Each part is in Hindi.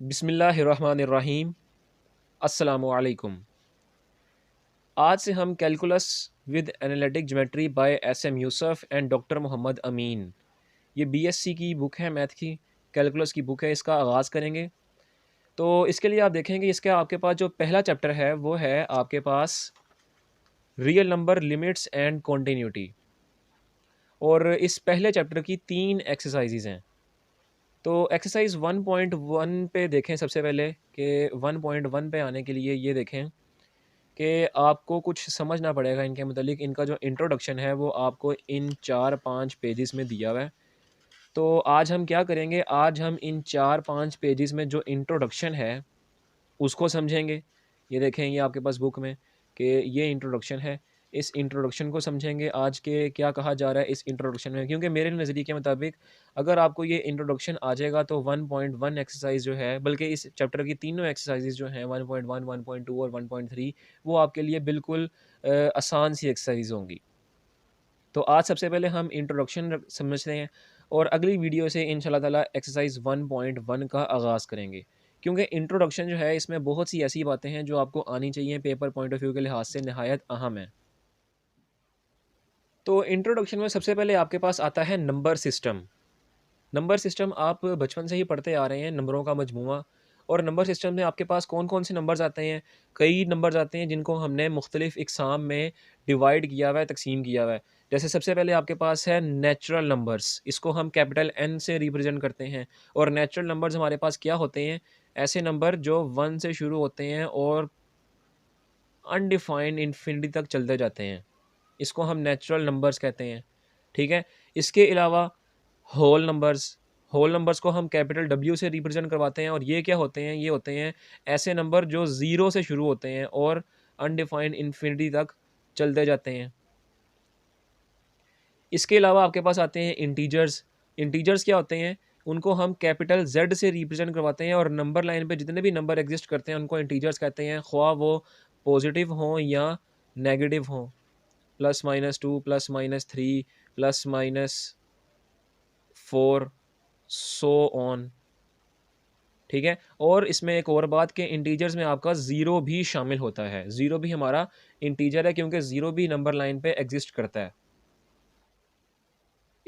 बिस्मिल्लाहिर्रहमानिर्रहीम। अस्सलामु अलैकुम। आज से हम calculus with analytic geometry by S M. Yusuf and doctor Mohammad Amin, ये बीएससी की बुक है, मैथ की कैलकुलस की बुक है, इसका आगाज़ करेंगे। तो इसके लिए आप देखेंगे, इसका आपके पास जो पहला चैप्टर है वो है आपके पास real number limits and continuity. और इस पहले चैप्टर की 3 एक्सरसाइजेज़ हैं। तो एक्सरसाइज 1.1 पे देखें सबसे पहले कि 1.1 पे आने के लिए ये देखें कि आपको कुछ समझना पड़ेगा इनके मुतालिक। इनका जो इंट्रोडक्शन है वो आपको इन 4-5 पेजेस में दिया हुआ है। तो आज हम क्या करेंगे, आज हम इन 4-5 पेजेस में जो इंट्रोडक्शन है उसको समझेंगे। ये देखें, ये आपके पास बुक में कि ये इंट्रोडक्शन है, इस इंट्रोडक्शन को समझेंगे आज के क्या कहा जा रहा है इस इंट्रोडक्शन में। क्योंकि मेरे नज़रिए के मुताबिक अगर आपको ये इंट्रोडक्शन आ जाएगा तो 1.1 एक्सरसाइज जो है, बल्कि इस चैप्टर की तीनों एक्सरसाइजेज जो हैं 1.1, 1.2 और 1.3, वो आपके लिए बिल्कुल आसान सी एक्सरसाइज होंगी। तो आज सबसे पहले हम इंट्रोडक्शन समझते हैं और अगली वीडियो से इंशाल्लाह ताला एक्सरसाइज 1.1 का आगाज़ करेंगे। क्योंकि इंट्रोडक्शन जो है इसमें बहुत सी ऐसी बातें हैं जो आपको आनी चाहिए, पेपर पॉइंट ऑफ व्यू के लिहाज से नहायत अहम है। तो इंट्रोडक्शन में सबसे पहले आपके पास आता है नंबर सिस्टम। नंबर सिस्टम आप बचपन से ही पढ़ते आ रहे हैं, नंबरों का मजमूआ। और नंबर सिस्टम में आपके पास कौन कौन से नंबर्स आते हैं, कई नंबर्स आते हैं जिनको हमने मुख्तलिफ इकसाम में डिवाइड किया हुआ है, तकसीम किया हुआ है। जैसे सबसे पहले आपके पास है नेचुरल नंबर्स, इसको हम कैपिटल एन से रिप्रेजेंट करते हैं। और नेचुरल नंबर्स हमारे पास क्या होते हैं, ऐसे नंबर जो 1 से शुरू होते हैं और अनडिफाइंड इन्फिनिटी तक चलते जाते हैं, इसको हम नेचुरल नंबर्स कहते हैं। ठीक है। इसके अलावा होल नंबर्स, होल नंबर्स को हम कैपिटल डब्ल्यू से रिप्रेजेंट करवाते हैं। और ये क्या होते हैं, ये होते हैं ऐसे नंबर जो ज़ीरो से शुरू होते हैं और अनडिफाइंड इन्फिनिटी तक चलते जाते हैं। इसके अलावा आपके पास आते हैं इंटीजर्स। इंटीजर्स क्या होते हैं, उनको हम कैपिटल जेड से रिप्रेजेंट करवाते हैं। और नंबर लाइन पे जितने भी नंबर एग्जिस्ट करते हैं उनको इंटीजर्स कहते हैं, ख्वाह वो पॉजिटिव हों या नेगेटिव हों। +-2, +-3, +-4, सो ऑन। ठीक है। और इसमें एक और बात कि इंटीजर्स में आपका ज़ीरो भी शामिल होता है। ज़ीरो भी हमारा इंटीजर है क्योंकि ज़ीरो भी नंबर लाइन पे एग्जिस्ट करता है।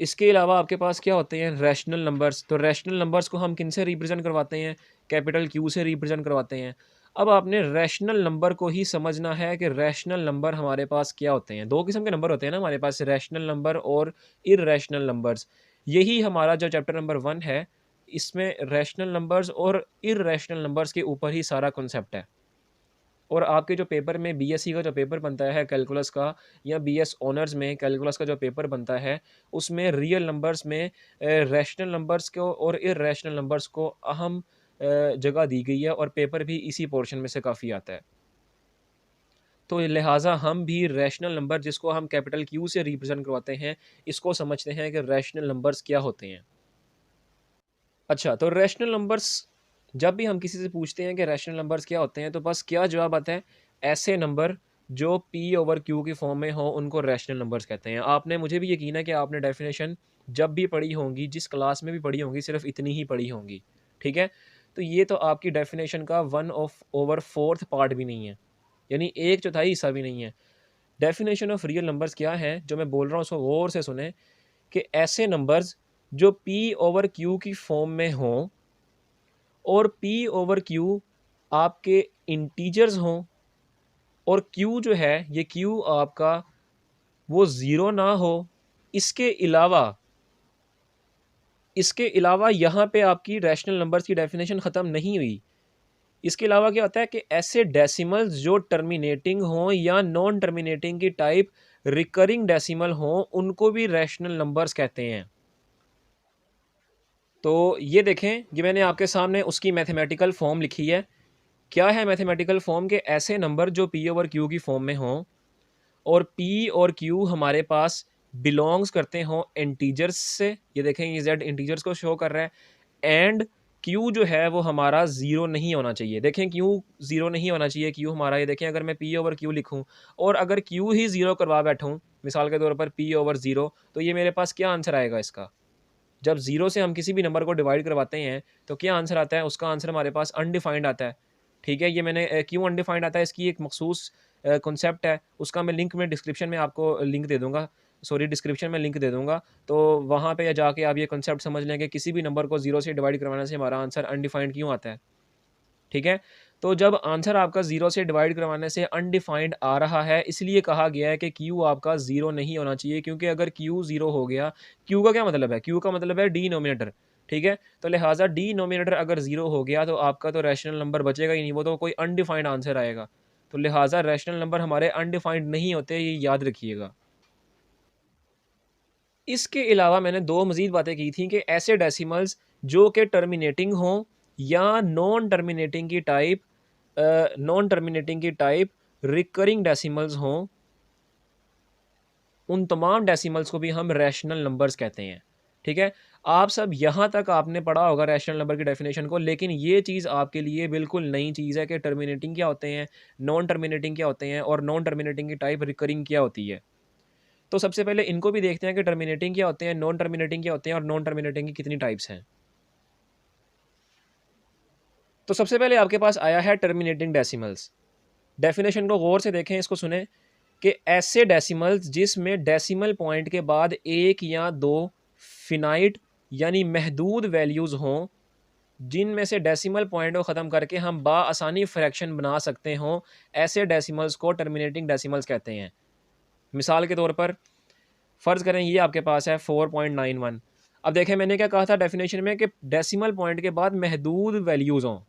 इसके अलावा आपके पास क्या होते हैं, रैशनल नंबर्स। तो रैशनल नंबर्स को हम किन से रिप्रेजेंट करवाते हैं, कैपिटल क्यू से रिप्रेजेंट करवाते हैं। अब आपने रैशनल नंबर को ही समझना है कि रैशनल नंबर हमारे पास क्या होते हैं। दो किस्म के नंबर होते हैं ना हमारे पास, रैशनल नंबर और इर्रेशनल नंबर्स। यही हमारा जो चैप्टर नंबर 1 है, इसमें रैशनल नंबर्स और इर्रेशनल नंबर्स के ऊपर ही सारा कॉन्सेप्ट है। और आपके जो पेपर में बीएससी का जो पेपर बनता है कैलकुलस का, या बीएस ऑनर्स में कैलकुलस का जो पेपर बनता है, उसमें रियल नंबर्स में रैशनल नंबर्स को और इर्रेशनल नंबर्स को अहम जगह दी गई है। और पेपर भी इसी पोर्शन में से काफ़ी आता है। तो लिहाजा हम भी रैशनल नंबर, जिसको हम कैपिटल क्यू से रिप्रेजेंट करवाते हैं, इसको समझते हैं कि रैशनल नंबर्स क्या होते हैं। अच्छा, तो रैशनल नंबर्स, जब भी हम किसी से पूछते हैं कि रैशनल नंबर्स क्या होते हैं, तो बस क्या जवाब आता है, ऐसे नंबर जो पी ओवर क्यू की फॉर्म में हो उनको रैशनल नंबर्स कहते हैं। आपने, मुझे भी यकीन है कि आपने डेफिनेशन जब भी पढ़ी होंगी, जिस क्लास में भी पढ़ी होंगी, सिर्फ इतनी ही पढ़ी होंगी। ठीक है। तो ये तो आपकी डेफिनेशन का 1/4 पार्ट भी नहीं है, यानी 1/4 हिस्सा भी नहीं है। डेफिनेशन ऑफ रियल नंबर्स क्या है, जो मैं बोल रहा हूँ उसको गौर से सुने, कि ऐसे नंबर्स जो पी ओवर क्यू की फॉर्म में हों और पी ओवर क्यू आपके इंटीजर्स हों, और क्यू जो है, ये क्यू आपका वो ज़ीरो ना हो। इसके अलावा, यहाँ पे आपकी रैशनल नंबर्स की डेफिनेशन ख़त्म नहीं हुई। इसके अलावा क्या होता है कि ऐसे डेसिमल्स जो टर्मिनेटिंग हों या नॉन टर्मिनेटिंग की टाइप रिकरिंग डेसिमल हों, उनको भी रैशनल नंबर्स कहते हैं। तो ये देखें, ये मैंने आपके सामने उसकी मैथमेटिकल फॉर्म लिखी है। क्या है मैथमेटिकल फॉर्म, के ऐसे नंबर जो पी ओवर क्यू की फॉर्म में हों और पी और क्यू हमारे पास बिलोंग्स करते हों इंटीजर्स से। ये देखें, ये जेड इंटीजर्स को शो कर रहा है। एंड क्यू जो है वो हमारा ज़ीरो नहीं होना चाहिए। देखें, क्यू ज़ीरो नहीं होना चाहिए। क्यू हमारा, ये देखें, अगर मैं पी ओवर क्यू लिखूं और अगर क्यू ही ज़ीरो करवा बैठूं, मिसाल के तौर पर पी ओवर ज़ीरो, तो ये मेरे पास क्या आंसर आएगा इसका, जब 0 से हम किसी भी नंबर को डिवाइड करवाते हैं तो क्या आंसर आता है? उसका आंसर हमारे पास अनडिफाइंड आता है। ठीक है? ये मैंने क्यों अनडिफाइंड आता है, इसकी एक मखसूस कॉन्सेप्ट है, उसका मैं लिंक में डिस्क्रिप्शन में आपको लिंक दे दूँगा, सॉरी डिस्क्रिप्शन में लिंक दे दूँगा। तो वहाँ पे जाके आप ये कॉन्सेप्ट समझ लें कि किसी भी नंबर को 0 से डिवाइड करवाने से हमारा आंसर अनडिफाइंड क्यों आता है। ठीक है? तो जब आंसर आपका 0 से डिवाइड करवाने से अनडिफाइंड आ रहा है, इसलिए कहा गया है कि Q आपका 0 नहीं होना चाहिए, क्योंकि अगर Q 0 हो गया, Q का क्या मतलब है? Q का मतलब है डिनोमिनेटर, ठीक है? तो लिहाज़ा डिनोमिनेटर अगर 0 हो गया तो आपका तो रैशनल नंबर बचेगा ही नहीं, वो तो कोई अनडिफाइंड आंसर आएगा। तो लिहाज़ा रैशनल नंबर हमारे अनडिफाइंड नहीं होते, ये याद रखिएगा। इसके अलावा मैंने 2 मज़ीद बातें की थी कि ऐसे डेसिमल्स जो कि टर्मिनेटिंग हों या नॉन टर्मिनेटिंग की टाइप रिकरिंग डेसिमल्स हों, उन तमाम डेसिमल्स को भी हम रैशनल नंबर्स कहते हैं। ठीक है? आप सब यहाँ तक आपने पढ़ा होगा रैशनल नंबर की डेफिनेशन को, लेकिन ये चीज़ आपके लिए बिल्कुल नई चीज़ है कि टर्मिनेटिंग क्या होते हैं, नॉन टर्मिनेटिंग क्या होते हैं और नॉन टर्मिनेटिंग की टाइप रिकरिंग क्या होती है। तो सबसे पहले इनको भी देखते हैं कि टर्मिनेटिंग क्या होते हैं, नॉन टर्मिनेटिंग क्या होते हैं और नॉन टर्मिनेटिंग की कितनी टाइप्स हैं। तो सबसे पहले आपके पास आया है टर्मिनेटिंग डेसिमल्स। डेफिनेशन को गौर से देखें, इसको सुने कि ऐसे डेसिमल्स जिसमें डेसिमल पॉइंट के बाद 1 या 2 फिनाइट यानी महदूद वैल्यूज़ हों, जिनमें से डेसिमल पॉइंट को ख़त्म करके हम बाआसानी फ्रैक्शन बना सकते हों, ऐसे डेसिमल्स को टर्मिनेटिंग डेसिमल्स कहते हैं। मिसाल के तौर पर फ़र्ज़ करें ये आपके पास है 4.91। अब देखें मैंने क्या कहा था डेफिनेशन में कि डेसिमल पॉइंट के बाद महदूद वैल्यूज़ हों,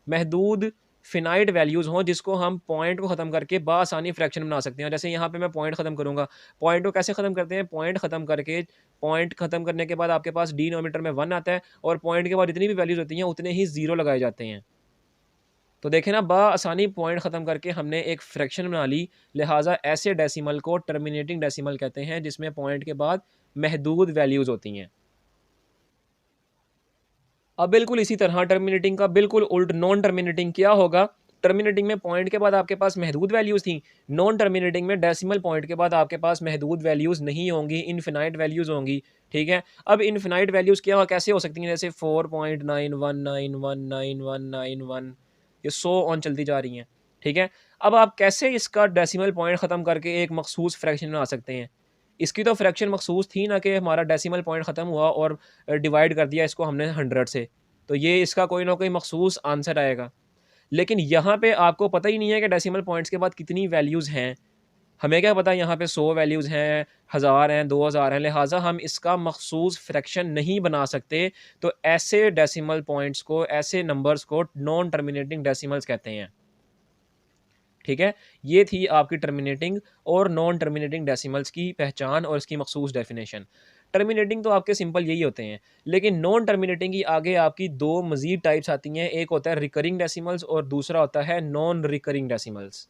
महदूद फ़िनाइट वैल्यूज़ हों जिसको हम पॉइंट को ख़त्म करके बाआसानी फ्रैक्शन बना सकते हैं। जैसे यहाँ पे मैं पॉइंट ख़त्म करूँगा, पॉइंट को कैसे ख़त्म करते हैं? पॉइंट ख़त्म करने के बाद आपके पास डिनोमिनेटर में 1 आता है और पॉइंट के बाद जितनी भी वैल्यूज़ होती हैं उतने ही 0 लगाए जाते हैं। तो देखें ना, बआसानी पॉइंट ख़त्म करके हमने एक फ्रैक्शन बना ली, लिहाज़ा ऐसे डेसिमल को टर्मिनेटिंग डेसिमल कहते हैं जिसमें पॉइंट के बाद महदूद वैल्यूज़ होती हैं। अब बिल्कुल इसी तरह टर्मिनेटिंग का बिल्कुल उल्ट नॉन टर्मिनेटिंग क्या होगा? टर्मिनेटिंग में पॉइंट के बाद आपके पास महदूद वैल्यूज़ थी, नॉन टर्मिनेटिंग में डेसिमल पॉइंट के बाद आपके पास महदूद वैल्यूज़ नहीं होंगी, इनफ़िनाइट वैल्यूज़ होंगी, ठीक है? अब इनफ़िनाइट वैल्यूज़ क्या कैसे हो सकती हैं? जैसे 4.91919191 ये सो ऑन चलती जा रही हैं, ठीक है? अब आप कैसे इसका डेसिमल पॉइंट ख़त्म करके एक मखसूस फ्रैक्शन बना सकते हैं? इसकी तो फ्रैक्शन मखसूस थी ना कि हमारा डेसिमल पॉइंट ख़त्म हुआ और डिवाइड कर दिया इसको हमने 100 से, तो ये इसका कोई ना कोई मखसूस आंसर आएगा। लेकिन यहाँ पे आपको पता ही नहीं है कि डेसिमल पॉइंट्स के बाद कितनी वैल्यूज़ हैं। हमें क्या पता यहाँ पे 100 वैल्यूज़ हैं, 1000 हैं, 2000 हैं, लिहाज़ा हम इसका मखसूस फ्रैक्शन नहीं बना सकते। तो ऐसे डेसिमल पॉइंट्स को, ऐसे नंबर्स को नॉन टर्मिनेटिंग डेसिमल्स कहते हैं। ठीक है? ये थी आपकी टर्मिनेटिंग और नॉन टर्मिनेटिंग डेसिमल्स की पहचान और इसकी मखसूस डेफिनेशन। टर्मिनेटिंग तो आपके सिंपल यही होते हैं, लेकिन नॉन टर्मिनेटिंग की आगे आपकी 2 मज़ीद टाइप्स आती हैं। एक होता है रिकरिंग डेसिमल्स और दूसरा होता है नॉन रिकरिंग डेसिमल्स।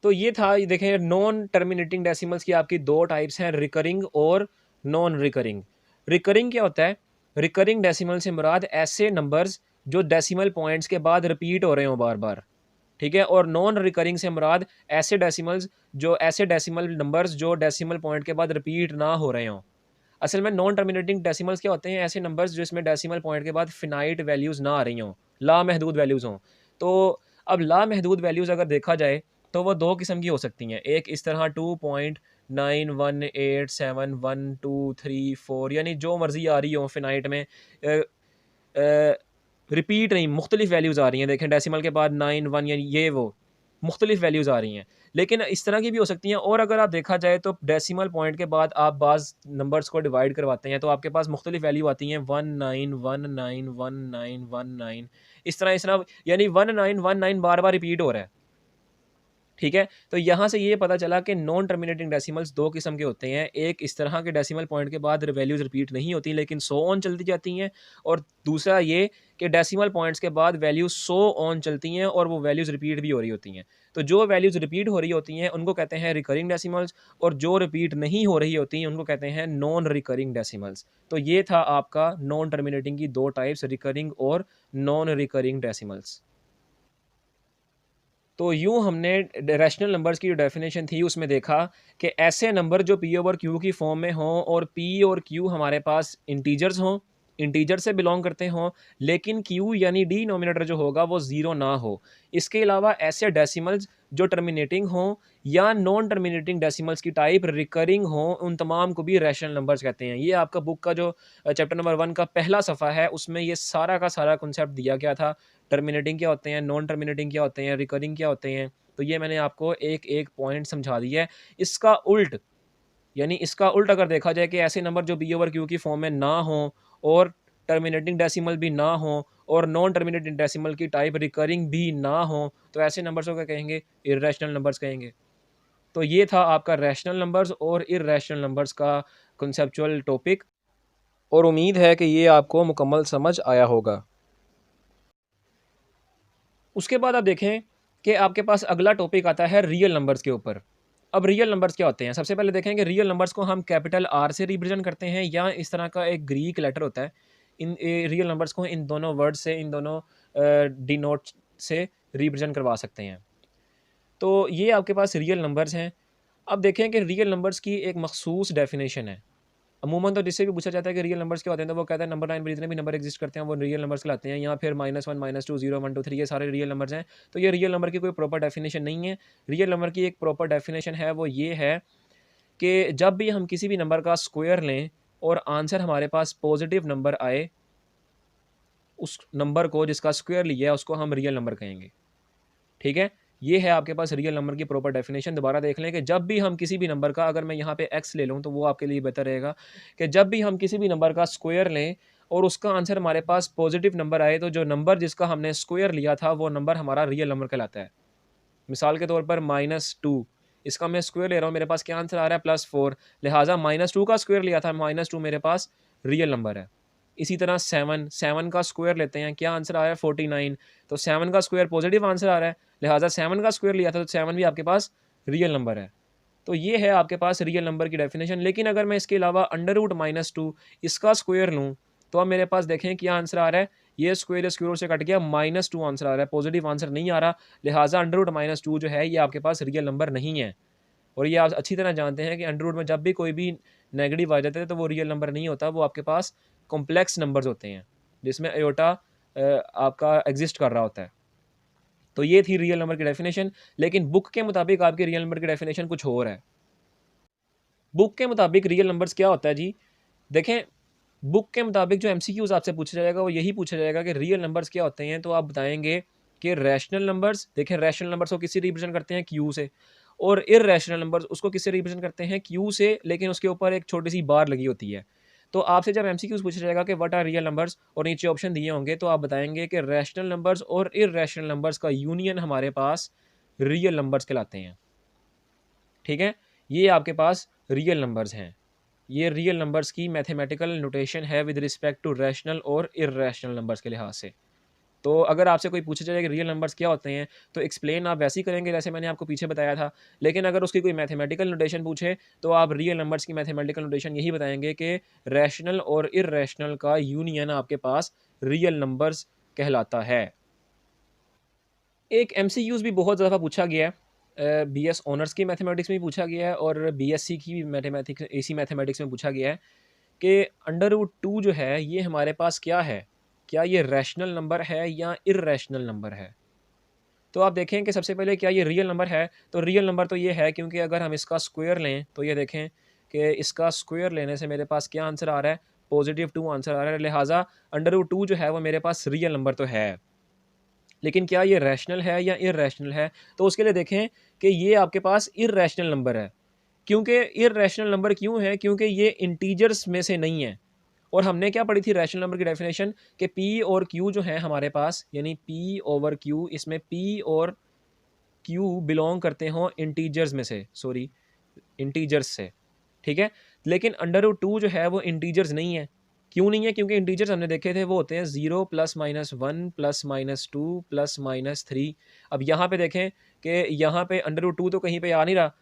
तो ये था, ये देखें नॉन टर्मिनेटिंग डेसिमल्स की आपकी 2 टाइप्स हैं, रिकरिंग और नॉन रिकरिंग। रिकरिंग क्या होता है? रिकरिंग डेसिमल से मुराद ऐसे नंबर्स जो डेसिमल पॉइंट्स के बाद रिपीट हो रहे हों बार-बार। ठीक है? और नॉन रिकरिंग से मुराद ऐसे डेसिमल नंबर्स जो डेसिमल पॉइंट के बाद रिपीट ना हो रहे हों। असल में नॉन टर्मिनेटिंग डेसिमल्स क्या होते हैं? ऐसे नंबर्स जिसमें डेसिमल पॉइंट के बाद फिनाइट वैल्यूज़ ना आ रही हों, लामहदूद वैल्यूज़ हों। तो अब लामहदूद वैल्यूज़ अगर देखा जाए तो वो 2 किस्म की हो सकती हैं। एक इस तरह 2.91871234 यानी जो मर्ज़ी आ रही हो फिनाइट में, अ, रिपीट नहीं, मुख्तलिफ वैल्यूज़ आ रही हैं। देखें डेसिमल के बाद 9, 1 यानी ये वो मुख्तलिफ वैल्यूज़ आ रही हैं। लेकिन इस तरह की भी हो सकती हैं, और अगर आप देखा जाए तो डेसिमल पॉइंट के बाद आप बाज़ नंबर्स को डिवाइड करवाते हैं तो आपके पास मुख्तलिफ वैल्यू आती हैं 19191919 इस तरह यानी 1919 बार-बार रिपीट हो रहा है। ठीक है? तो यहाँ से ये पता चला कि नॉन टर्मिनेटिंग डेसिमल्स 2 किस्म के होते हैं। एक इस तरह के डेसिमल पॉइंट के बाद वैल्यूज़ रिपीट नहीं होती लेकिन सो ऑन चलती जाती हैं, और दूसरा ये कि डेसिमल पॉइंट्स के बाद वैल्यूज़ सो ऑन चलती हैं और वो वैल्यूज़ रिपीट भी हो रही होती हैं। तो जो वैल्यूज़ रिपीट हो रही होती हैं उनको कहते हैं रिकरिंग डेसिमल्स, और जो रिपीट नहीं हो रही होती हैं उनको कहते हैं नॉन रिकरिंग डेसिमल्स। तो ये था आपका नॉन टर्मिनेटिंग की 2 टाइप्स, रिकरिंग और नॉन रिकरिंग डेसिमल्स। तो यूँ हमने रैशनल नंबर्स की जो डेफिनेशन थी उसमें देखा कि ऐसे नंबर जो पी ओवर क्यू की फॉर्म में हों और पी और क्यू हमारे पास इंटीजर्स हों, इंटीजर से बिलोंग करते हों, लेकिन क्यू यानी डिनोमिनेटर जो होगा वो ज़ीरो ना हो। इसके अलावा ऐसे डेसिमल्स जो टर्मिनेटिंग हों या नॉन टर्मिनेटिंग डेसिमल्स की टाइप रिकरिंग हों, उन तमाम को भी रैशनल नंबर्स कहते हैं। ये आपका बुक का जो चैप्टर नंबर 1 का पहला सफ़ा है, उसमें ये सारा का सारा कॉन्सेप्ट दिया गया था। टर्मिनेटिंग क्या होते हैं, नॉन टर्मिनेटिंग क्या होते हैं, रिकरिंग क्या होते हैं। तो ये मैंने आपको एक-एक पॉइंट समझा दिया है। इसका उल्ट यानी इसका उल्ट अगर देखा जाए कि ऐसे नंबर जो बी ओवर क्यू की फॉर्म में ना हों और टर्मिनेटिंग डेसिमल भी ना हों और नॉन टर्मिनेटिंग डेसिमल की टाइप रिकरिंग भी ना हो, तो ऐसे नंबर्स को क्या कहेंगे? इर्रेशनल नंबर्स कहेंगे। तो ये था आपका रैशनल नंबर्स और इर्रेशनल नंबर्स का कॉन्सेप्चुअल टॉपिक और उम्मीद है कि ये आपको मुकम्मल समझ आया होगा। उसके बाद आप देखें कि आपके पास अगला टॉपिक आता है रियल नंबर्स के ऊपर। अब रियल नंबर्स क्या होते हैं? सबसे पहले देखें कि रियल नंबर्स को हम कैपिटल आर से रिप्रेजेंट करते हैं या इस तरह का एक ग्रीक लेटर होता है। रियल नंबर्स को इन दोनों वर्ड से, इन दोनों डिनोट से रिप्रेजेंट करवा सकते हैं। तो ये आपके पास रियल नंबर्स हैं। अब देखें कि रियल नंबर्स की एक मखसूस डेफिनेशन है। अमूमन तो जिससे भी पूछा जाता है कि रियल नंबर्स क्या होते हैं, तो वो कहता है नंबर लाइन पर जितने भी नंबर एग्जिस्ट करते हैं वो रियल नंबर्स कहलाते हैं। यहाँ फिर -1, -2, 0, 1, 2, 3 ये सारे रियल नंबर्स हैं। तो ये रियल नंबर की कोई प्रॉपर डेफिनेशन नहीं है। रियल नंबर की एक प्रॉपर डेफिनेशन है, वो ये है कि जब भी हम किसी भी नंबर का स्क्वायर लें और आंसर हमारे पास पॉजिटिव नंबर आए, उस नंबर को जिसका स्क्वायर लिया है उसको हम रियल नंबर कहेंगे। ठीक है? ये है आपके पास रियल नंबर की प्रॉपर डेफिनेशन। दोबारा देख लें कि जब भी हम किसी भी नंबर का, अगर मैं यहाँ पे x ले लूँ तो वो आपके लिए बेहतर रहेगा कि जब भी हम किसी भी नंबर का स्क्वायर लें और उसका आंसर हमारे पास पॉजिटिव नंबर आए, तो जो नंबर जिसका हमने स्क्वायर लिया था वो नंबर हमारा रियल नंबर कहलाता है। मिसाल के तौर पर -2, इसका मैं स्क्वायर ले रहा हूँ, मेरे पास क्या आंसर आ रहा है? +4, लिहाजा -2 का स्क्वायर लिया था, -2 मेरे पास रियल नंबर है। इसी तरह 7 का स्क्वायर लेते हैं, क्या आंसर आ रहा है? 49, तो 7 का स्क्वायर पॉजिटिव आंसर आ रहा है, लिहाजा 7 का स्क्वायर लिया था तो 7 भी आपके पास रियल नंबर है। तो ये है आपके पास रियल नंबर की डेफिनेशन। लेकिन अगर मैं इसके अलावा √-2 इसका स्क्वायर लूँ, तो अब मेरे पास देखें क्या आंसर आ रहा है? ये स्क्वायर से कट गया, -2 आंसर आ रहा है, पॉजिटिव आंसर नहीं आ रहा। लिहाजा √-2 जो है ये आपके पास रियल नंबर नहीं है। और ये आप अच्छी तरह जानते हैं कि अंडर रूट में जब भी कोई भी नेगेटिव आ जाता है तो वो रियल नंबर नहीं होता, वो आपके पास कॉम्प्लेक्स नंबर्स होते हैं जिसमें आयोटा आपका एग्जिस्ट कर रहा होता है। तो ये थी रियल नंबर की डेफिनेशन। लेकिन बुक के मुताबिक आपकी रियल नंबर की डेफिनेशन कुछ और है। बुक के मुताबिक रियल नंबर्स क्या होता है जी? देखें, बुक के मुताबिक जो एमसीक्यूज़ आपसे पूछा जाएगा वो यही पूछा जाएगा कि रियल नंबर्स क्या होते हैं, तो आप बताएँगे कि रैशनल नंबर्स, देखें रैशनल नंबर्स को किससे रिप्रेज़ेंट करते हैं? क्यू से। और इर्रेशनल नंबर्स उसको किससे रिप्रेज़ेंट करते हैं? क्यू से, लेकिन उसके ऊपर एक छोटी-सी बार लगी होती है। तो आपसे जब एमसीक्यूज़ पूछा जाएगा कि व्हाट आर रियल नंबर्स और नीचे ऑप्शन दिए होंगे, तो आप बताएँगे कि रैशनल नंबर्स और इर्रेशनल नंबर्स का यूनियन हमारे पास रियल नंबर्स कहलाते हैं। ठीक है? ये आपके पास रियल नंबर्स हैं। ये रियल नंबर्स की मैथमेटिकल नोटेशन है विद रिस्पेक्ट टू रैशनल और इर्रेशनल नंबर्स के लिहाज से। तो अगर आपसे कोई पूछा जाए कि रियल नंबर्स क्या होते हैं, तो एक्सप्लेन आप वैसे ही करेंगे जैसे मैंने आपको पीछे बताया था। लेकिन अगर उसकी कोई मैथमेटिकल नोटेशन पूछे, तो आप रियल नंबर्स की मैथमेटिकल नोटेशन यही बताएँगे कि रैशनल और इर्रेशनल का यूनियन आपके पास रियल नंबर्स कहलाता है। एक एमसीक्यूज़ भी बहुत ज़्यादा पूछा गया है। बीएस ऑनर्स की मैथमेटिक्स में भी पूछा गया है और बीएससी की भी मैथमेटिक्स एसी मैथमेटिक्स में पूछा गया है कि अंडर रूट 2 जो है ये हमारे पास क्या है? क्या ये रैशनल नंबर है या इर्रेशनल नंबर है? तो आप देखें कि सबसे पहले क्या ये रियल नंबर है? तो रियल नंबर तो ये है, क्योंकि अगर हम इसका स्क्वायर लें तो ये देखें कि इसका स्क्वायर लेने से मेरे पास क्या आंसर आ रहा है? +2 आंसर आ रहा है, लिहाजा अंडर रूट 2 जो है वो मेरे पास रियल नंबर तो है। लेकिन क्या ये रैशनल है या इर्रेशनल है? तो उसके लिए देखें कि ये आपके पास इर्रेशनल नंबर है। क्योंकि इर्रेशनल नंबर क्यों है? क्योंकि ये इंटीजर्स में से नहीं है। और हमने क्या पढ़ी थी रैशनल नंबर की डेफिनेशन कि पी और क्यू जो है हमारे पास, यानी पी ओवर क्यू, इसमें पी और क्यू बिलोंग करते हों इंटीजर्स में से, सॉरी इंटीजर्स से, ठीक है? लेकिन अंडर रूट 2 जो है वो इंटीजर्स नहीं है। क्यों नहीं है? क्योंकि इंटीजर्स हमने देखे थे वो होते हैं 0 +-1 +-2 +-3। अब यहाँ पे देखें कि यहाँ पे अंडर रूट 2 तो कहीं पे आ नहीं रहा,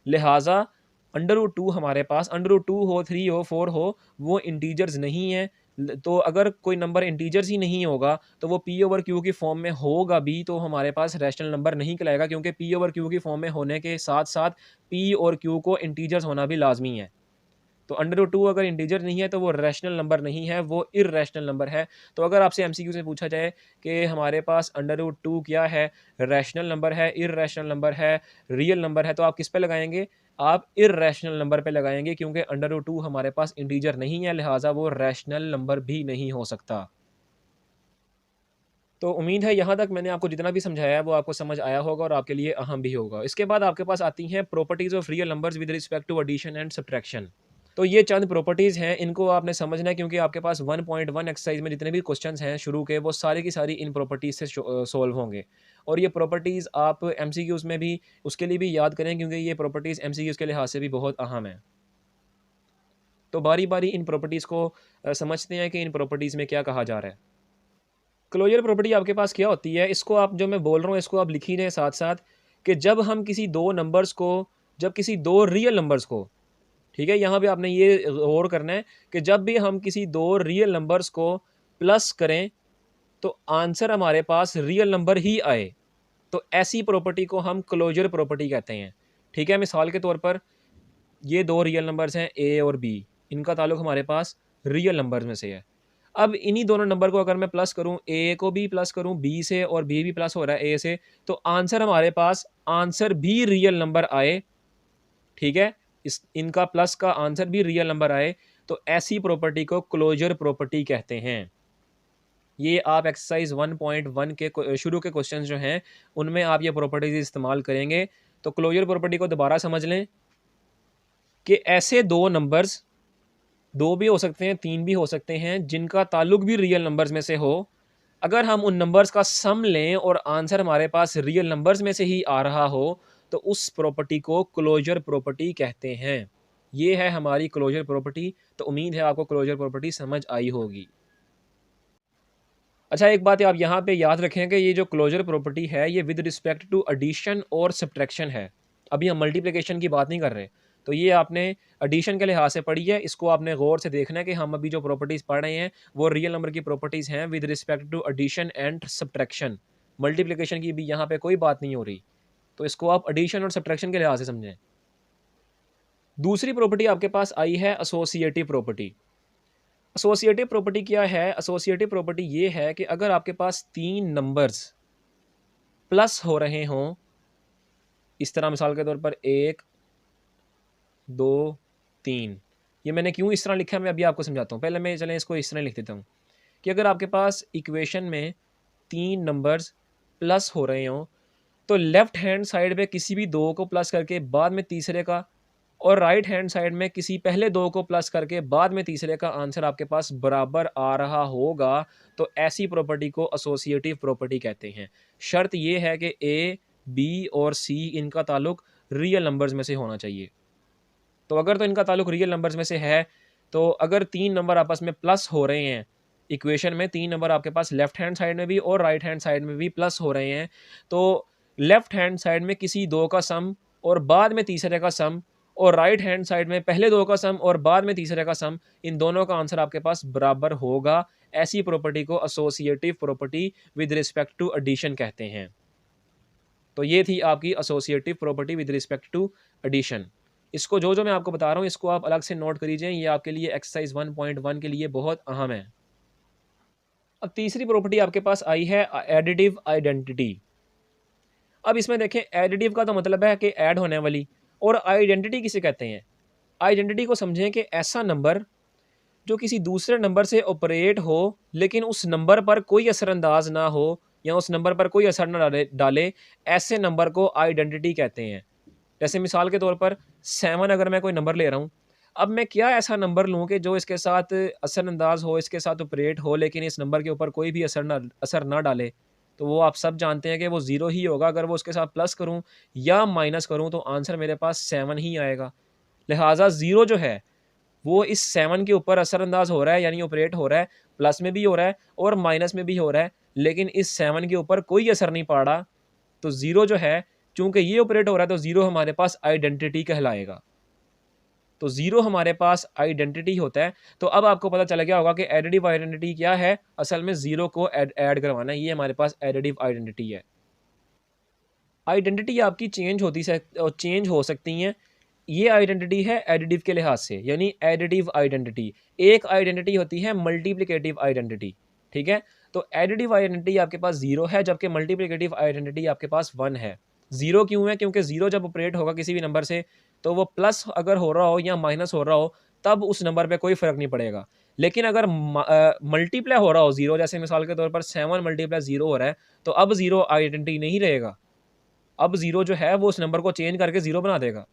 लिहाजा अंडर रूट 2 हमारे पास, अंडर रूट 2 हो, 3 हो, 4 हो, वो इंटीजर्स नहीं है। तो अगर कोई नंबर इंटीजर्स ही नहीं होगा, तो वो पी ओवर क्यू की फॉर्म में होगा भी, तो हमारे पास रैशनल नंबर नहीं कहलाएगा, क्योंकि पी ओवर क्यू की फॉर्म में होने के साथ-साथ पी और क्यू को इंटीजर्स होना भी लाज़मी है। तो अंडर रूट 2 अगर इंटीजर नहीं है, तो वो रैशनल नंबर नहीं है, वो इर्रेशनल नंबर है। तो अगर आपसे एमसीक्यू से पूछा जाए कि हमारे पास अंडर रूट 2 क्या है, रैशनल नंबर है, इर्रेशनल नंबर है, रियल नंबर है, तो आप किस पे लगाएँगे? आप इर्रेशनल नंबर पे लगाएँगे, क्योंकि अंडर रूट 2 हमारे पास इंटीजर नहीं है, लिहाज़ा वो रैशनल नंबर भी नहीं हो सकता। तो उम्मीद है यहाँ तक मैंने आपको जितना भी समझाया है वो आपको समझ आया होगा और आपके लिए अहम भी होगा। इसके बाद आपके पास आती हैं properties of real numbers with respect to addition and subtraction. तो ये चंद प्रॉपर्टीज़ हैं, इनको आपने समझना है, क्योंकि आपके पास 1.1 एक्सरसाइज में जितने भी क्वेश्चंस हैं शुरू के, वो सारी की सारी इन प्रॉपर्टीज़ से सॉल्व होंगे। और ये प्रॉपर्टीज़ आप एमसीक्यूज़ में भी उसके लिए भी याद करें, क्योंकि ये प्रॉपर्टीज़ एमसीक्यूज़ के लिहाज से भी बहुत अहम है। तो बारी-बारी इन प्रॉपर्टीज़ को समझते हैं कि इन प्रॉपर्टीज़ में क्या कहा जा रहा है। क्लोजर प्रॉपर्टी आपके पास क्या होती है, इसको आप जो मैं बोल रहा हूँ इसको आप लिख ही दें साथ-साथ, कि जब हम किसी 2 नंबर्स को, जब किसी 2 रियल नंबर्स को, ठीक है? यहाँ पे आपने ये गौर करना है कि जब भी हम किसी 2 रियल नंबर्स को प्लस करें, तो आंसर हमारे पास रियल नंबर ही आए। तो ऐसी प्रॉपर्टी को हम क्लोजर प्रॉपर्टी कहते हैं। ठीक है? मिसाल के तौर पर ये 2 रियल नंबर्स हैं ए और बी, इनका ताल्लुक हमारे पास रियल नंबर्स में से है। अब इन्हीं दोनों नंबर को अगर मैं प्लस करूँ, ए को भी प्लस करूँ बी से और बी भी प्लस हो रहा है ए से, तो आंसर हमारे पास आंसर भी रियल नंबर आए, ठीक है? इस इनका प्लस का आंसर भी रियल नंबर आए, तो ऐसी प्रॉपर्टी को क्लोजर प्रॉपर्टी कहते हैं। ये आप एक्सरसाइज़ 1.1 के शुरू के क्वेश्चंस जो हैं, उनमें आप ये प्रॉपर्टीज़ इस्तेमाल करेंगे। तो क्लोजर प्रॉपर्टी को दोबारा समझ लें कि ऐसे 2 नंबर्स, 2 भी हो सकते हैं, 3 भी हो सकते हैं, जिनका ताल्लुक भी रियल नंबर्स में से हो। अगर हम उन नंबर्स का सम लें और आंसर हमारे पास रियल नंबर्स में से ही आ रहा हो, तो उस प्रॉपर्टी को क्लोजर प्रॉपर्टी कहते हैं। ये है हमारी क्लोजर प्रॉपर्टी। तो उम्मीद है आपको क्लोजर प्रॉपर्टी समझ आई होगी। अच्छा, एक बात आप यहाँ पे याद रखें कि ये जो क्लोजर प्रॉपर्टी है, ये विद रिस्पेक्ट टू एडिशन और सब्ट्रैक्शन है। अभी हम मल्टीप्लिकेशन की बात नहीं कर रहे। तो ये आपने एडिशन के लिहाज से पढ़ी है, इसको आपने गौर से देखना है कि हम अभी जो प्रॉपर्टीज़ पढ़ रहे हैं, वो रियल नंबर की प्रॉपर्टीज़ हैं with respect to addition and subtraction. Multiplication की भी यहाँ पे कोई बात नहीं हो रही। तो इसको आप एडिशन और सब्ट्रैक्शन के लिहाज से समझें। दूसरी प्रॉपर्टी आपके पास आई है एसोसिएटिव प्रॉपर्टी। एसोसिएटिव प्रॉपर्टी क्या है? एसोसिएटिव प्रॉपर्टी ये है कि अगर आपके पास 3 नंबर्स प्लस हो रहे हों, इस तरह मिसाल के तौर पर 1, 2, 3, ये मैंने क्यों इस तरह लिखा है मैं अभी आपको समझाता हूँ। पहले मैं चलें इसको इस तरह लिख देता हूँ कि अगर आपके पास इक्वेशन में 3 नंबर्स प्लस हो रहे हों, तो लेफ्ट हैंड साइड पे किसी भी 2 को प्लस करके बाद में तीसरे का, और राइट हैंड साइड में किसी पहले 2 को प्लस करके बाद में तीसरे का आंसर आपके पास बराबर आ रहा होगा, तो ऐसी प्रॉपर्टी को एसोसिएटिव प्रॉपर्टी कहते हैं। शर्त ये है कि ए, बी और सी इनका ताल्लुक रियल नंबर्स में से होना चाहिए। तो अगर तो इनका ताल्लुक रियल नंबर्स में से है, तो अगर 3 नंबर आपस में प्लस हो रहे हैं, इक्वेशन में 3 नंबर आपके पास लेफ्ट हैंड साइड में भी और राइट हैंड साइड में भी प्लस हो रहे हैं, तो लेफ्ट हैंड साइड में किसी 2 का सम और बाद में तीसरे का सम, और राइट हैंड साइड में पहले 2 का सम और बाद में तीसरे का सम, इन दोनों का आंसर आपके पास बराबर होगा। ऐसी प्रॉपर्टी को associative property with respect to addition कहते हैं। तो ये थी आपकी associative property with respect to addition. इसको जो मैं आपको बता रहा हूँ, इसको आप अलग से नोट कर लीजिए, ये आपके लिए एक्सरसाइज 1.1 के लिए बहुत अहम है। अब तीसरी प्रॉपर्टी आपके पास आई है एडिटिव आइडेंटिटी। अब इसमें देखें, एडिटिव का तो मतलब है कि ऐड होने वाली, और आइडेंटिटी किसे कहते हैं? आइडेंटिटी को समझें कि ऐसा नंबर जो किसी दूसरे नंबर से ऑपरेट हो, लेकिन उस नंबर पर कोई असरअंदाज ना हो या उस नंबर पर कोई असर ना डाले, ऐसे नंबर को आइडेंटिटी कहते हैं। जैसे मिसाल के तौर पर 7 अगर मैं कोई नंबर ले रहा हूँ, अब मैं क्या ऐसा नंबर लूँ कि जो इसके साथ असरअंदाज हो, इसके साथ ऑपरेट हो, लेकिन इस नंबर के ऊपर कोई भी असर ना डाले? तो वो आप सब जानते हैं कि वो 0 ही होगा। अगर वो उसके साथ प्लस करूँ या माइनस करूँ, तो आंसर मेरे पास 7 ही आएगा। लिहाजा 0 जो है, वो इस 7 के ऊपर असरअंदाज हो रहा है, यानी ऑपरेट हो रहा है, प्लस में भी हो रहा है और माइनस में भी हो रहा है, लेकिन इस 7 के ऊपर कोई असर नहीं पड़ रहा। तो 0 जो है, चूँकि ये ऑपरेट हो रहा है, तो 0 हमारे पास आइडेंटिटी कहलाएगा। तो 0 हमारे पास आइडेंटिटी होता है। तो अब आपको पता चल गया होगा कि एडिटिव आइडेंटिटी क्या है, असल में 0 को ऐड करवाना है, ये हमारे पास एडिटिव आइडेंटिटी है। आइडेंटिटी आपकी चेंज हो सकती हैं। ये आइडेंटिटी है एडिटिव के लिहाज से, यानी एडिटिव आइडेंटिटी। एक आइडेंटिटी होती है मल्टीप्लिकेटिव आइडेंटिटी, ठीक है? तो एडिटिव आइडेंटिटी आपके पास 0 है, जबकि मल्टीप्लिकेटिव आइडेंटिटी आपके पास 1 है। 0 क्यों है? क्योंकि 0 जब ऑपरेट होगा किसी भी नंबर से, तो वो प्लस अगर हो रहा हो या माइनस हो रहा हो, तब उस नंबर पे कोई फ़र्क नहीं पड़ेगा। लेकिन अगर मल्टीप्लाई हो रहा हो 0, जैसे मिसाल के तौर पर 7 मल्टीप्लाई 0 हो रहा है, तो अब 0 आइडेंटिटी नहीं रहेगा। अब 0 जो है वो उस नंबर को चेंज करके 0 बना देगा।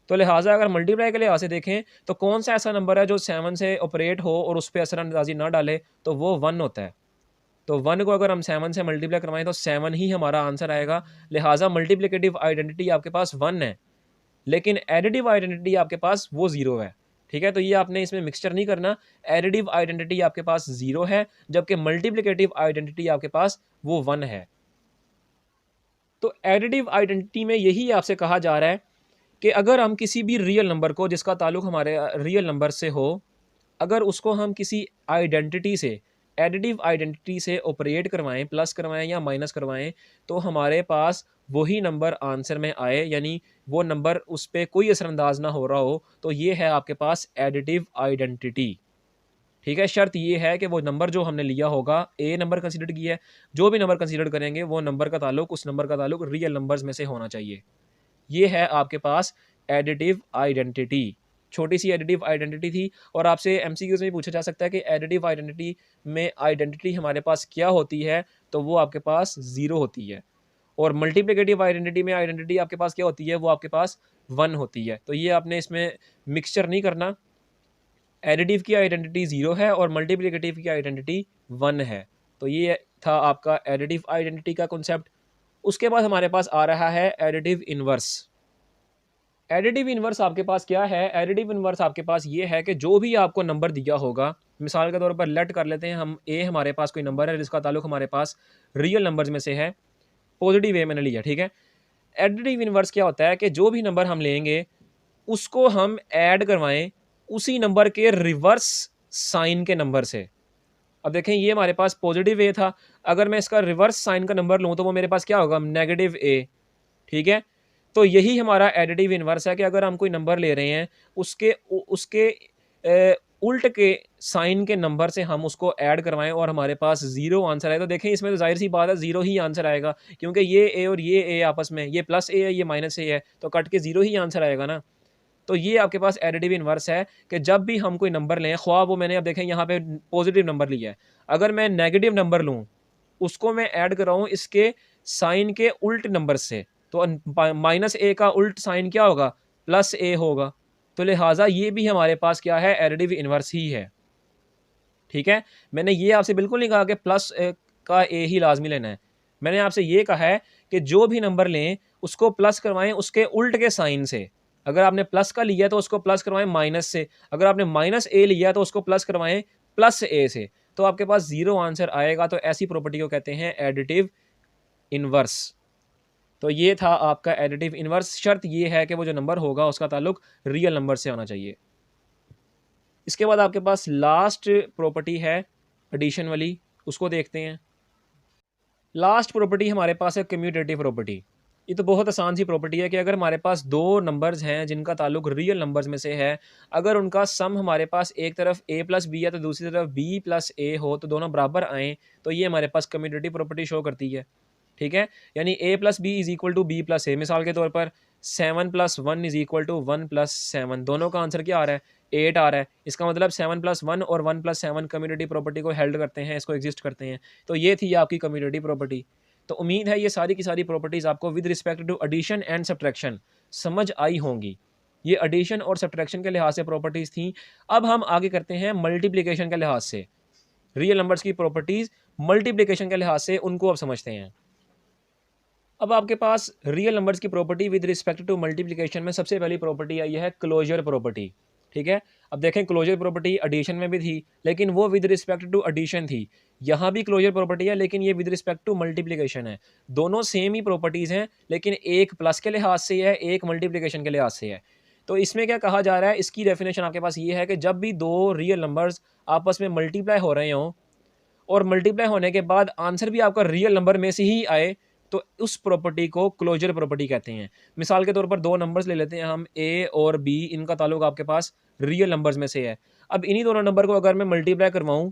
तो लिहाजा अगर मल्टीप्लाई के लिहाज से देखें, तो कौन सा ऐसा नंबर है जो 7 से ऑपरेट हो और उस पे असर-अंदाज़ी ना डाले, तो वो 1 होता है। तो 1 को अगर हम 7 से मल्टीप्लाई करवाएँ तो 7 ही हमारा आंसर आएगा। लिहाजा मल्टीप्लिकेटिव आइडेंटिटी आपके पास 1 है, लेकिन एडिटिव आइडेंटिटी आपके पास वो 0 है। ठीक है? तो ये आपने इसमें मिक्सचर नहीं करना। एडिटिव आइडेंटिटी आपके पास 0 है, जबकि मल्टीप्लिकेटिव आइडेंटिटी आपके पास वो 1 है। तो एडिटिव आइडेंटिटी में यही आपसे कहा जा रहा है कि अगर हम किसी भी रियल नंबर को, जिसका ताल्लुक हमारे रियल नंबर से हो, अगर उसको हम किसी आइडेंटिटी से, एडिटिव आइडेंटिटी से ऑपरेट करवाएं, प्लस करवाएं या माइनस करवाएं, तो हमारे पास वही नंबर आंसर में आए, यानी वो नंबर उस पर कोई असरअंदाज ना हो रहा हो, तो ये है आपके पास एडिटिव आइडेंटिटी। ठीक है? शर्त ये है कि वो नंबर जो हमने लिया होगा, ए नंबर कंसीडर किया है, जो भी नंबर कंसीडर करेंगे वो नंबर का ताल्लुक, उस नंबर का ताल्लुक रियल नंबर्स में से होना चाहिए। ये है आपके पास एडिटिव आइडेंटिटी। छोटी सी एडिटिव आइडेंटिटी थी, और आपसे एमसीक्यूज़ में पूछा जा सकता है कि एडिटिव आइडेंटिटी में आइडेंटिटी हमारे पास क्या होती है, तो वो आपके पास 0 होती है, और मल्टीप्लिकेटिव आइडेंटिटी में आइडेंटिटी आपके पास क्या होती है, वो आपके पास 1 होती है। तो ये आपने इसमें मिक्सचर नहीं करना। एडिटिव की आइडेंटिटी 0 है और मल्टीप्लिकेटिव की आइडेंटिटी 1 है। तो ये था आपका एडिटिव आइडेंटिटी का कॉन्सेप्ट। उसके बाद हमारे पास आ रहा है एडिटिव इन्वर्स। एडिटिव इन्वर्स आपके पास क्या है? एडिटिव इन्वर्स आपके पास ये है कि जो भी आपको नंबर दिया होगा, मिसाल के तौर पर लेट कर लेते हैं हम, ए हमारे पास कोई नंबर है जिसका ताल्लुक हमारे पास रियल नंबर्स में से है, पॉजिटिव वे मैंने लिया, ठीक है? एडिटिव इन्वर्स क्या होता है कि जो भी नंबर हम लेंगे, उसको हम ऐड करवाएं उसी नंबर के रिवर्स साइन के नंबर से। अब देखें, ये हमारे पास पॉजिटिव ए था, अगर मैं इसका रिवर्स साइन का नंबर लूँ तो वो मेरे पास क्या होगा? नेगेटिव ए। ठीक है? तो यही हमारा एडिटिव इन्वर्स है कि अगर हम कोई नंबर ले रहे हैं, उसके उल्ट के साइन के नंबर से हम उसको ऐड करवाएं और हमारे पास 0 आंसर आए, तो देखें इसमें तो ज़ाहिर सी बात है 0 ही आंसर आएगा, क्योंकि ये ए और ये ए आपस में, ये प्लस ए है, ये माइनस ए है, तो कट के 0 ही आंसर आएगा ना। तो ये आपके पास एडिटिव इन्वर्स है कि जब भी हम कोई नंबर लें, ख्वाह वो मैंने अब देखें यहाँ पे पॉजिटिव नंबर लिया है, अगर मैं नेगेटिव नंबर लूँ, उसको मैं ऐड कराऊँ इसके साइन के उल्ट नंबर से, तो माइनस ए का उल्ट साइन क्या होगा? प्लस ए होगा। तो लिहाजा ये भी हमारे पास क्या है? एडिटिव इन्वर्स ही है। ठीक है? मैंने ये आपसे बिल्कुल नहीं कहा कि प्लस का ए ही लाजमी लेना है। मैंने आपसे ये कहा है कि जो भी नंबर लें, उसको प्लस करवाएँ उसके उल्ट के साइन से। अगर आपने प्लस का लिया तो उसको प्लस करवाएँ माइनस से, अगर आपने माइनस ए लिया तो उसको प्लस करवाएँ प्लस ए से, तो आपके पास 0 आंसर आएगा। तो ऐसी प्रॉपर्टी को कहते हैं एडिटिव इन्वर्स। तो ये था आपका एडिटिव इन्वर्स। शर्त ये है कि वो जो नंबर होगा उसका ताल्लुक रियल नंबर से होना चाहिए। इसके बाद आपके पास लास्ट प्रॉपर्टी है एडिशन वाली, उसको देखते हैं। लास्ट प्रॉपर्टी हमारे पास है कम्यूटेटिव प्रॉपर्टी। ये तो बहुत आसान सी प्रॉपर्टी है कि अगर हमारे पास दो नंबर्स हैं जिनका ताल्लुक रियल नंबर्स में से है, अगर उनका सम हमारे पास एक तरफ a प्लस बी है तो दूसरी तरफ b प्लस ए हो, तो दोनों बराबर आएँ, तो ये हमारे पास कम्यूटेटिव प्रॉपर्टी शो करती है। ठीक है? यानी a plus b is equal to b plus a. मिसाल के तौर पर 7 plus 1 is equal to 1 plus 7, दोनों का आंसर क्या आ रहा है? 8 आ रहा है। इसका मतलब 7 प्लस 1 और 1 प्लस 7 कम्यूटेटिव प्रॉपर्टी को हेल्ड करते हैं, इसको एग्जिस्ट करते हैं। तो ये थी आपकी कम्यूटेटिव प्रॉपर्टी। तो उम्मीद है ये सारी की सारी प्रॉपर्टीज़ आपको with respect to addition and subtraction समझ आई होंगी। ये एडिशन और सब्ट्रैक्शन के लिहाज से प्रॉपर्टीज़ थी। अब हम आगे करते हैं मल्टीप्लिकेशन के लिहाज से। रियल नंबर्स की प्रॉपर्टीज़ मल्टीप्लिकेशन के लिहाज से उनको अब समझते हैं। अब आपके पास रियल नंबर्स की property with respect to multiplication में सबसे पहली प्रॉपर्टी आई है क्लोजर प्रॉपर्टी। ठीक है? अब देखें, क्लोजर प्रॉपर्टी एडिशन में भी थी, लेकिन वो विद रिस्पेक्ट टू एडिशन थी। यहाँ भी क्लोजर प्रॉपर्टी है, लेकिन ये विद रिस्पेक्ट टू मल्टीप्लिकेशन है। दोनों सेम ही प्रॉपर्टीज़ हैं, लेकिन एक प्लस के लिहाज से है, एक मल्टीप्लिकेशन के लिहाज से है। तो इसमें क्या कहा जा रहा है, इसकी डेफिनेशन आपके पास ये है कि जब भी दो रियल नंबर्स आपस में मल्टीप्लाई हो रहे हों और मल्टीप्लाई होने के बाद आंसर भी आपका रियल नंबर में से ही आए, तो उस प्रॉपर्टी को क्लोजर प्रॉपर्टी कहते हैं। मिसाल के तौर पर दो नंबर्स ले लेते हैं हम, ए और बी, इनका ताल्लुक आपके पास रियल नंबर्स में से है। अब इन्हीं दोनों नंबर को अगर मैं मल्टीप्लाई करवाऊँ,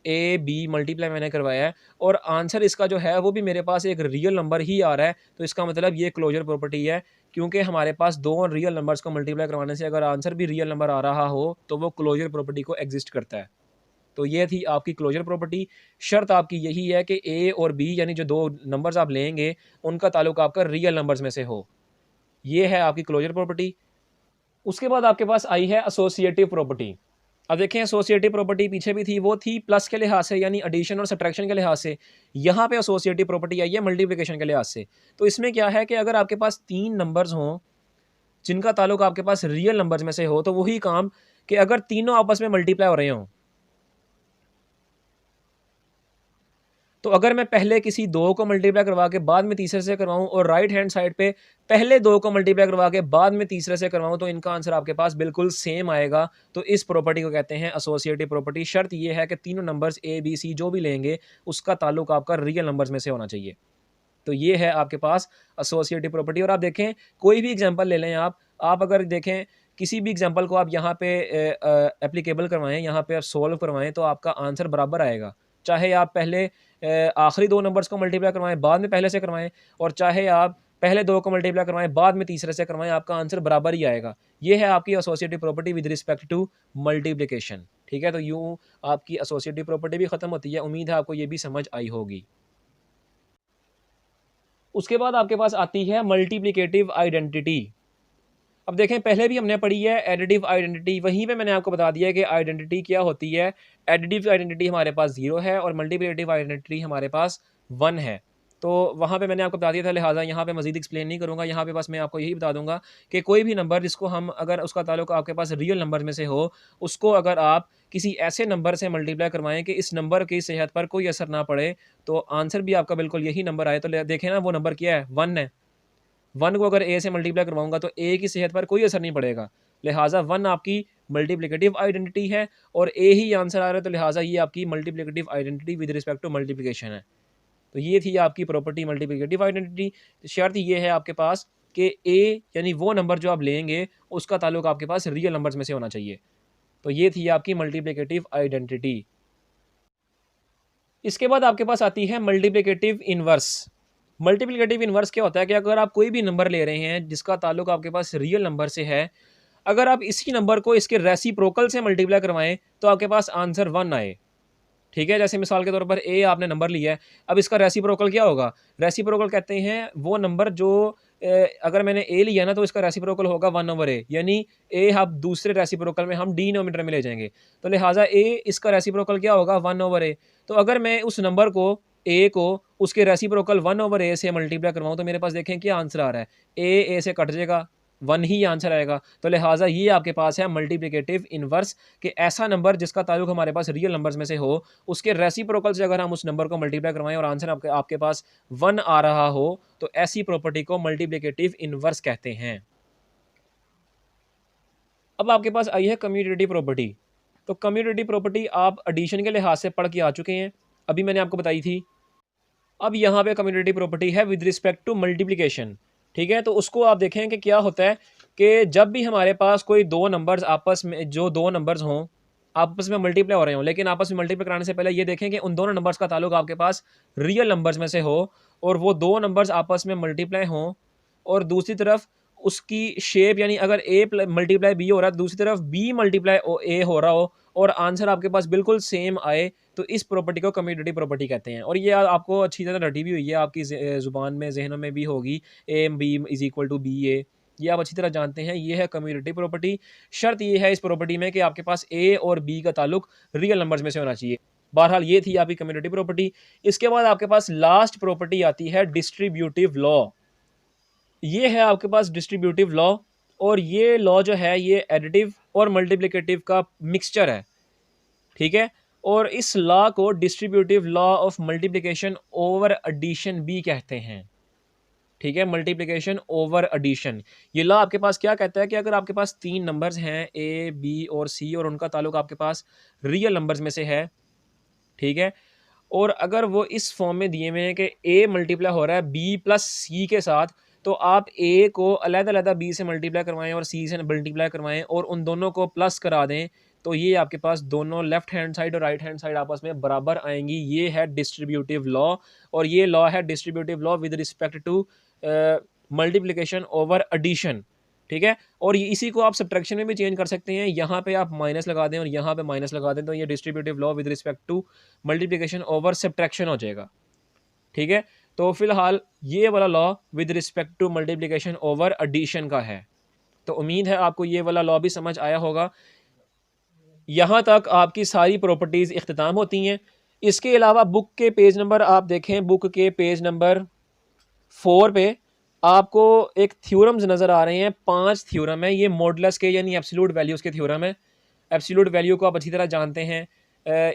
ए बी मल्टीप्लाई मैंने करवाया है और आंसर इसका जो है वो भी मेरे पास एक रियल नंबर ही आ रहा है, तो इसका मतलब ये क्लोजर प्रॉपर्टी है, क्योंकि हमारे पास दो रियल नंबर्स को मल्टीप्लाई करवाने से अगर आंसर भी रियल नंबर आ रहा हो तो वो क्लोजर प्रॉपर्टी को एग्जिस्ट करता है। तो ये थी आपकी क्लोजर प्रॉपर्टी। शर्त आपकी यही है कि ए और बी यानी जो दो नंबर्स आप लेंगे उनका ताल्लुक आपका रियल नंबर्स में से हो। ये है आपकी क्लोजर प्रॉपर्टी। उसके बाद आपके पास आई है एसोसिएटिव प्रॉपर्टी। अब देखें, एसोसिएटिव प्रॉपर्टी पीछे भी थी, वो थी प्लस के लिहाज से यानी एडिशन और सब्ट्रैक्शन के लिहाज से। यहाँ पे एसोसिएटिव प्रॉपर्टी आई है मल्टीप्लिकेशन के लिहाज से। तो इसमें क्या है कि अगर आपके पास तीन नंबर्स हों जिनका ताल्लुक आपके पास रियल नंबर्स में से हो, तो वही काम कि अगर तीनों आपस में मल्टीप्लाई हो रहे हों, तो अगर मैं पहले किसी दो को मल्टीप्लाई करवा के बाद में तीसरे से करवाऊं और राइट हैंड साइड पे पहले दो को मल्टीप्लाई करवा के बाद में तीसरे से करवाऊं, तो इनका आंसर आपके पास बिल्कुल सेम आएगा। तो इस प्रॉपर्टी को कहते हैं एसोसिएटिव प्रॉपर्टी। शर्त यह है कि तीनों नंबर्स ए बी सी जो भी लेंगे उसका ताल्लुक आपका रियल नंबर्स में से होना चाहिए। तो ये है आपके पास एसोसिएटिव प्रॉपर्टी। और आप देखें, कोई भी एग्जाम्पल ले लें आप अगर देखें किसी भी एग्जाम्पल को आप यहाँ पे एप्लीकेबल करवाएं, यहाँ पे आप सोल्व करवाएं, तो आपका आंसर बराबर आएगा। चाहे आप पहले आखिरी दो नंबर्स को मल्टीप्लाई करवाएं बाद में पहले से करवाएं, और चाहे आप पहले दो को मल्टीप्लाई करवाएं बाद में तीसरे से करवाएं, आपका आंसर बराबर ही आएगा। ये है आपकी associative property with respect to multiplication. ठीक है, तो यूँ आपकी एसोसिएटिव प्रॉपर्टी भी खत्म होती है। उम्मीद है आपको ये भी समझ आई होगी। उसके बाद आपके पास आती है मल्टीप्लिकेटिव आइडेंटिटी। अब देखें, पहले भी हमने पढ़ी है एडिटिव आइडेंटिटी, वहीं पे मैंने आपको बता दिया है कि आइडेंटिटी क्या होती है। एडिटिव आइडेंटिटी हमारे पास 0 है और मल्टीप्लिकेटिव आइडेंटिटी हमारे पास 1 है। तो वहाँ पे मैंने आपको बता दिया था, लिहाजा यहाँ पे मज़ीद एक्सप्लेन नहीं करूँगा। यहाँ पे बस मैं आपको यही बता दूँगा कि कोई भी नंबर जिसको हम अगर उसका ताल्लुक आपके पास रियल नंबर में से हो, उसको अगर आप किसी ऐसे नंबर से मल्टीप्लाई करवाएँ कि इस नंबर की सेहत पर कोई असर ना पड़े, तो आंसर भी आपका बिल्कुल यही नंबर आए। तो देखें ना, वो नंबर क्या है, 1 है। 1 को अगर ए से मल्टीप्लाई करवाऊँगा तो ए की सेहत पर कोई असर नहीं पड़ेगा। लिहाजा 1 आपकी मल्टीप्लिकेटिव आइडेंटिटी है और ए ही आंसर आ रहा है, तो लिहाजा ये आपकी multiplicative identity with respect to multiplication है। तो ये थी आपकी प्रॉपर्टी मल्टीप्लिकेटिव आइडेंटिटी। शर्त ये है आपके पास कि ए यानी वो नंबर जो आप लेंगे उसका ताल्लुक आपके पास रियल नंबर्स में से होना चाहिए। तो ये थी आपकी मल्टीप्लिकेटिव आइडेंटिटी। इसके बाद आपके पास आती है मल्टीप्लिकेटिव इनवर्स। मल्टीप्लिकेटिव इनवर्स क्या होता है कि अगर आप कोई भी नंबर ले रहे हैं जिसका ताल्लुक आपके पास रियल नंबर से है, अगर आप इसी नंबर को इसके रेसिप्रोकल से मल्टीप्लाई करवाएं तो आपके पास आंसर 1 आए। ठीक है, जैसे मिसाल के तौर पर ए आपने नंबर लिया है, अब इसका रेसिप्रोकल क्या होगा? रेसिप्रोकल कहते हैं वो नंबर जो अगर मैंने ए लिया ना तो इसका रेसिप्रोकल होगा 1/a, यानी ए आप दूसरे रेसिप्रोकल में हम डिनोमिनेटर में ले जाएंगे। तो लिहाजा ए इसका रेसिप्रोकल क्या होगा? 1/a। तो अगर मैं उस नंबर को ए को उसके रेसिप्रोकल 1/a से मल्टीप्लाई करवाऊँ तो मेरे पास देखें क्या आंसर आ रहा है, ए से कट जाएगा, 1 ही आंसर आएगा। तो लिहाजा ये आपके पास है मल्टीप्लिकेटिव इनवर्स कि ऐसा नंबर जिसका ताल्लुक हमारे पास रियल नंबर्स में से हो, उसके रेसिप्रोकल से अगर हम उस नंबर को मल्टीप्लाई करवाएं और आंसर आपके पास 1 आ रहा हो, तो ऐसी प्रॉपर्टी को मल्टीप्लिकेटिव इनवर्स कहते हैं। अब आपके पास आई है कम्यूटेटिव प्रॉपर्टी। तो कम्यूटेटिव प्रॉपर्टी आप एडिशन के लिहाज से पढ़ के आ चुके हैं, अभी मैंने आपको बताई थी। अब यहाँ पे कम्यूटेटिव प्रॉपर्टी है विद रिस्पेक्ट टू मल्टीप्लिकेशन। ठीक है, तो उसको आप देखें कि क्या होता है कि जब भी हमारे पास कोई दो नंबर्स आपस में, जो दो नंबर्स हों आपस में मल्टीप्लाई हो रहे हों, लेकिन आपस में मल्टीप्लाई कराने से पहले ये देखें कि उन दोनों नंबर्स का ताल्लुक आपके पास रियल नंबर्स में से हो और वो दो नंबर्स आपस में मल्टीप्लाई हों, और दूसरी तरफ उसकी शेप यानी अगर ए मल्टीप्लाई बी हो रहा है तो दूसरी तरफ बी मल्टीप्लाई ए हो रहा हो और आंसर आपके पास बिल्कुल सेम आए, तो इस प्रॉपर्टी को कम्यूटेटिव प्रॉपर्टी कहते हैं। और ये आपको अच्छी तरह रटी भी हुई है, आपकी ज़ुबान में, जहनों में भी होगी, a m b is equal to b a, ये आप अच्छी तरह जानते हैं। ये है कम्यूटेटिव प्रॉपर्टी। शर्त ये है इस प्रॉपर्टी में कि आपके पास ए और बी का ताल्लुक रियल नंबर्स में से होना चाहिए। बहरहाल ये थी आपकी कम्यूटेटिव प्रॉपर्टी। इसके बाद आपके पास लास्ट प्रॉपर्टी आती है डिस्ट्रीब्यूटिव लॉ। ये है आपके पास डिस्ट्रीब्यूटिव लॉ, और ये लॉ जो है ये एडिटिव और मल्टीप्लिकेटिव का मिक्सचर है। ठीक है, और इस लॉ को distributive law of multiplication over addition भी कहते हैं। ठीक है, मल्टीप्लिकेशन ओवर एडिशन। ये लॉ आपके पास क्या कहता है कि अगर आपके पास 3 नंबर्स हैं ए, बी और सी और उनका ताल्लुक आपके पास रियल नंबर्स में से है, ठीक है? और अगर वो इस फॉर्म में दिए हुए हैं कि ए मल्टीप्लाई हो रहा है बी प्लस सी के साथ, तो आप ए को अलग-अलग बी से मल्टीप्लाई करवाएँ और सी से मल्टीप्लाई करवाएँ और उन दोनों को प्लस करा दें, तो ये आपके पास दोनों लेफ्ट हैंड साइड और राइट हैंड साइड आपस में बराबर आएँगी। ये है डिस्ट्रीब्यूटिव लॉ और ये लॉ है distributive law with respect to multiplication over addition, ठीक है? और ये इसी को आप सब्ट्रैक्शन में भी चेंज कर सकते हैं। यहाँ पे आप माइनस लगा दें और यहाँ पे माइनस लगा दें, तो ये distributive law with respect to multiplication over subtraction हो जाएगा, ठीक है? तो फिलहाल ये वाला law with respect to multiplication over addition का है। तो उम्मीद है आपको ये वाला लॉ भी समझ आया होगा। यहाँ तक आपकी सारी प्रॉपर्टीज़ इख्तिताम होती हैं। इसके अलावा बुक के पेज नंबर आप देखें, बुक के पेज नंबर 4 पे आपको एक थ्योरम्स नज़र आ रहे हैं, 5 थ्योरम है। ये मॉडुलस के यानी एब्सोल्यूट वैल्यूज़ के थ्योरम है। एब्सोल्यूट वैल्यू को आप अच्छी तरह जानते हैं,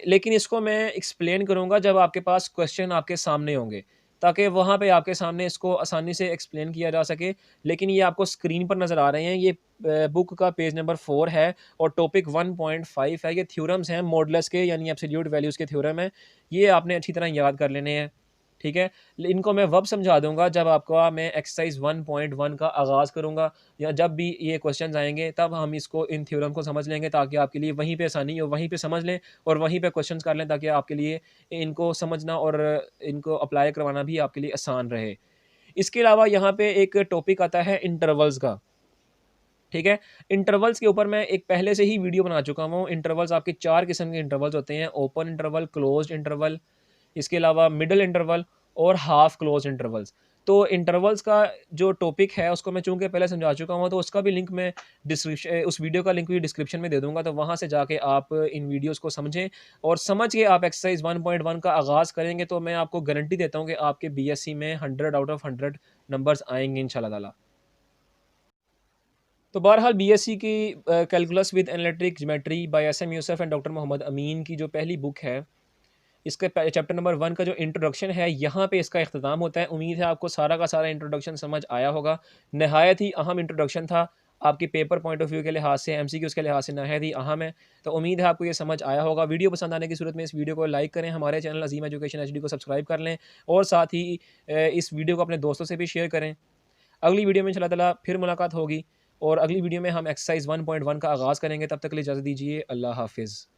लेकिन इसको मैं एक्सप्लेन करूँगा जब आपके पास क्वेश्चन आपके सामने होंगे, ताकि वहाँ पे आपके सामने इसको आसानी से एक्सप्लेन किया जा सके। लेकिन ये आपको स्क्रीन पर नज़र आ रहे हैं, ये बुक का पेज नंबर 4 है और टॉपिक 1.5 है। ये थ्योरम्स हैं मॉडुलस के यानी एब्सोल्यूट वैल्यूज़ के थ्योरम हैं। ये आपने अच्छी तरह याद कर लेने हैं, ठीक है? इनको मैं वब समझा दूँगा जब आपका मैं एक्सरसाइज़ 1.1 का आगाज़ करूँगा या जब भी ये क्वेश्चन्स आएँगे, तब हम इसको इन थ्योरम को समझ लेंगे, ताकि आपके लिए वहीं पे आसानी हो, वहीं पे समझ लें और वहीं पे क्वेश्चन्स कर लें, ताकि आपके लिए इनको समझना और इनको अप्लाई करवाना भी आपके लिए आसान रहे। इसके अलावा यहाँ पे एक टॉपिक आता है इंटरवल्स का, ठीक है? इंटरवल्स के ऊपर मैं एक पहले से ही वीडियो बना चुका हूँ। इंटरवल्स आपके 4 किस्म के इंटरवल्स होते हैं, ओपन इंटरवल, क्लोज़्ड इंटरवल, इसके अलावा मिडल इंटरवल और हाफ क्लोज इंटरवल्स। तो इंटरवल्स का जो टॉपिक है उसको मैं चूँकि पहले समझा चुका हूँ, तो उसका भी लिंक मैं उस वीडियो का लिंक भी डिस्क्रिप्शन में दे दूँगा, तो वहाँ से जाके आप इन वीडियोज़ को समझें और समझ के आप एक्सरसाइज़ 1.1 का आगाज़ करेंगे, तो मैं आपको गारंटी देता हूँ कि आपके बीएससी में 100 आउट ऑफ 100 नंबर्स आएँगे इंशाल्लाह ताला। तो बहरहाल बीएससी की calculus with analytic geometry by S M Yusuf and doctor Mohammad Amin की जो पहली बुक है, इसके चैप्टर नंबर 1 का जो इंट्रोडक्शन है, यहाँ पे इसका इख्तिताम होता है। उम्मीद है आपको सारा का सारा इंट्रोडक्शन समझ आया होगा। नहायत ही अहम इंट्रोडक्शन था, आपकी पेपर पॉइंट ऑफ व्यू के लिहाज से, एमसीक्यूज़ के लिहाज से नहायत ही अहम है। तो उम्मीद है आपको ये समझ आया होगा। वीडियो पसंद आने की सूरत में इस वीडियो को लाइक करें, हमारे चैनल अज़ीम एजुकेशन एचडी को सब्सक्राइब कर लें और साथ ही इस वीडियो को अपने दोस्तों से भी शेयर करें। अगली वीडियो में इंशाल्लाह ताला फिर मुलाकात होगी और अगली वीडियो में हम एक्सरसाइज़ 1.1 का आगाज़ करेंगे। तब तक के लिए इजाज़त दीजिए। अल्लाह हाफ़िज़।